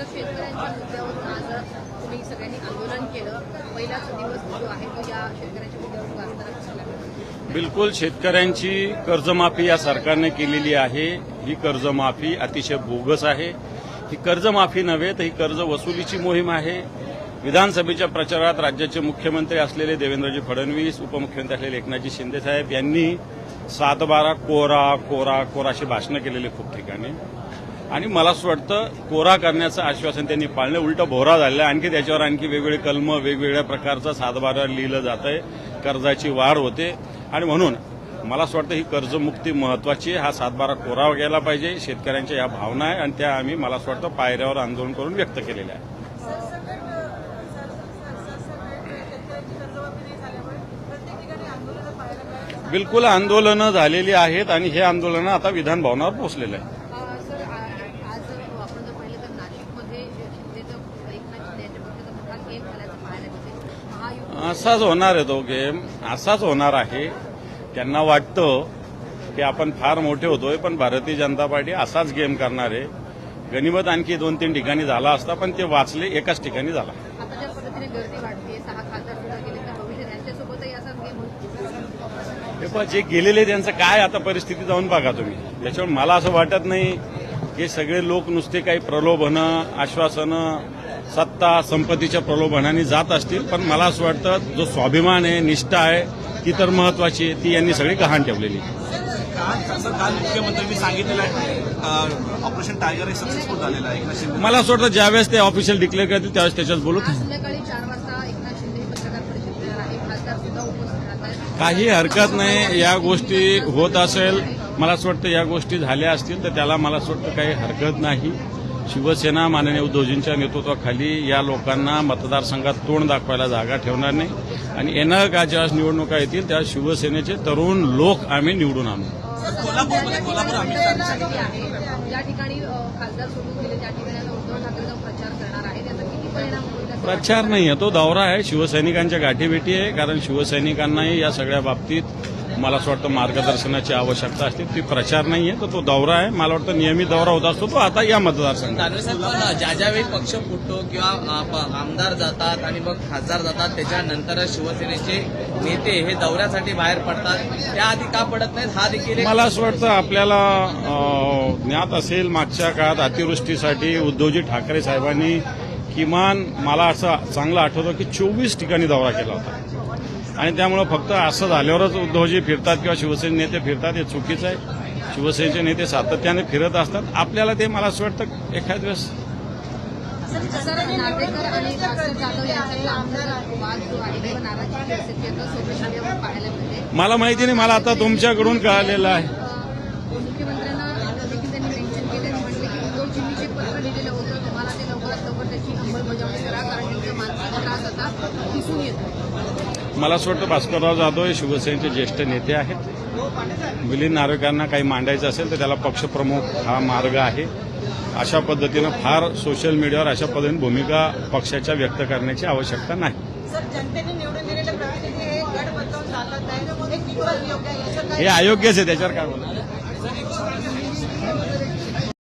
शेतकऱ्यांच्या मुद्द्यावरून आज तुम्ही सगळ्यांनी आंदोलन केलं. पहिलाच दिवस जो आहे तो या शेतकऱ्यांच्या मुद्द्यावरून गाजताना दिसला. बिलकुल शेतकऱ्यांची कर्जमाफी या सरकारने केलेली आहे. ही कर्जमाफी अतिशय बोगस आहे. ही कर्जमाफी नव्हे तर ही कर्ज वसुलीची मोहीम आहे. विधानसभेच्या प्रचारात राज्याचे मुख्यमंत्री असलेले देवेंद्रजी फडणवीस, उपमुख्यमंत्री असलेले एकनाथजी शिंदे साहेब यांनी 7/12 कोरा कोरा कोरा अशी भाषणं केलेली खूप ठिकाणी. आणि मला असं वाटतं कोरा करण्याचं आश्वासन त्यांनी पाळलं, उलटं भोवरा झालेला. आणखी त्याच्यावर आणखी वेगवेगळे कलम वेगवेगळ्या प्रकारचं 7/12 लिहिलं जात आहे. कर्जाची वाढ होते आणि म्हणून मला असं वाटतं ही कर्जमुक्ती महत्वाची आहे. हा 7/12 कोरा गेला पाहिजे. शेतकऱ्यांच्या या भावना आहे आणि त्या आम्ही मला असं वाटतं पायऱ्यावर आंदोलन करून व्यक्त केलेल्या आहे. बिलकुल आंदोलनं झालेली आहेत आणि हे आंदोलन आता विधान भवनावर पोहोचलेलं आहे. सर, आज आपण जर पाहिलं तर नाशिकमध्ये शिंदेचं एकनाथ शिंदे यांच्या पक्षाचा मोठा गेम झाल्याचं पाहायला मिळते. महायुती असाच होणार आहे तो गेम, असाच होणार आहे. त्यांना वाटतं की आपण फार मोठे होतोय, पण भारतीय जनता पार्टी असाच गेम करणार आहे. गनिमत आणखी 2-3 ठिकाणी झाला असता, पण ते वाचले एकाच ठिकाणी झाला. आता ज्या पद्धतीने गर्दी वाढते, 6 खासदार सुद्धा गेले, तर भविष्यात यांच्यासोबतही असाच गेम होईल. हे पण जे गेलेले त्यांचं काय आता परिस्थिती जाऊन बघा तुम्ही. त्याच्यावर मला असं वाटत नाही की सगळे लोक नुसते काही प्रलोभनं, आश्वासनं, सत्ता, संपत्तीच्या प्रलोभनाने जात असतील. पण मला असं वाटतं जो स्वाभिमान आहे, निष्ठा आहे, ती तर महत्वाची आहे. ती यांनी सगळी गहाण ठेवलेली. काल मुख्यमंत्र्यांनी सांगितलेलं आहे ऑपरेशन टायगर हे सक्सेसफुल झालेलं आहे. मला असं वाटतं ज्यावेळेस ते ऑफिशियल डिक्लेअर करतील त्यावेळेस त्याच्यात बोलू. आज संध्याकाळी 4 वाजता एकनाथ शिंदे हे पत्रकार परिषद घेणार आहे. खासदार सुद्धा उपस्थित राहत आहेत. काही हरकत नाही. या गोष्टी होत असेल, मला असं वाटतं या गोष्टी झाल्या असतील तर त्याला मला असं वाटतं काही हरकत नाही. शिवसेना माननीय उद्धवजींच्या नेतृत्वाखाली या लोकांना मतदारसंघात तोंड दाखवायला जागा ठेवणार नाही आणि येणाऱ्या का ज्या वेळेस येतील त्या शिवसेनेचे तरुण लोक आम्ही निवडून आणू. कोल्हापूर आम्ही ज्या ठिकाणी खासदार सोडून गेले त्या ठिकाणी आता उद्धव ठाकरे जाऊन प्रचार करणार आहे. त्याचा किती परिणाम होईल असं प्रचार नाही आहे, तो दौरा आहे. शिवसैनिकांच्या गाठीभेटी आहे. कारण शिवसैनिकांनाही या सगळ्या बाबतीत मला असं वाटतं मार्गदर्शनाची आवश्यकता असते. ती प्रचार नाही आहे, तर तो दौरा आहे. मला वाटतं नियमित दौरा होत असतो तो आता या मतदारसंघात. दानवे साहेब, ज्या वेळी पक्ष फुटतो किंवा आमदार जातात आणि मग खासदार जातात त्याच्यानंतर शिवसेनेचे नेते हे दौऱ्यासाठी बाहेर पडतात, त्याआधी का पडत नाहीत हा देखील मला असं वाटतं आपल्याला ज्ञात असेल मागच्या काळात अतिवृष्टीसाठी उद्धवजी ठाकरे साहेबांनी किमान मला असं चांगलं आठवतं की 24 ठिकाणी दौरा केला होता. आणि त्यामुळे फक्त असं झाल्यावरच उद्धवजी फिरतात किंवा शिवसेने नेते फिरतात हे चुकीचं आहे. शिवसेनेचे नेते सातत्याने फिरत असतात. आपल्याला ते मला असं वाटतं एखाद वेळेस नार्वेकर आणि भास्कर जाधव यांच्यातला आमदार वाद जो आहे किंवा नाराजी परिस्थिती आता सोशल मीडियावर पाहायला मिळते. मला माहिती नाही, मला आता तुमच्याकडून कळालेलं आहे. मुख्यमंत्र्यांना देखील त्यांनी मेन्शन केले, म्हटले की उद्धवजींनी जे पत्र लिहिलेलं होतं तुम्हाला ते लवकरात लवकर त्याची अंमलबजावणी करा, कारण त्यांचा मानसिक त्रास आता दिसून येतो. मला असं वाटतं भास्करराव जाधव हे शिवसेनेचे ज्येष्ठ नेते आहेत. मिलिंद नार्वेकरांना काही मांडायचं असेल तर त्याला पक्षप्रमुख हा मार्ग आहे. अशा पद्धतीनं फार सोशल मीडियावर अशा पद्धतीने भूमिका पक्षाच्या व्यक्त करण्याची आवश्यकता नाही. सर, जनतेने निवडून दिलेले प्रतिनिधी हे गट बदलून चालत आहे, हे कितपत योग्य आहे? हे अयोग्यच आहे, त्याच्यावर काय बोलू.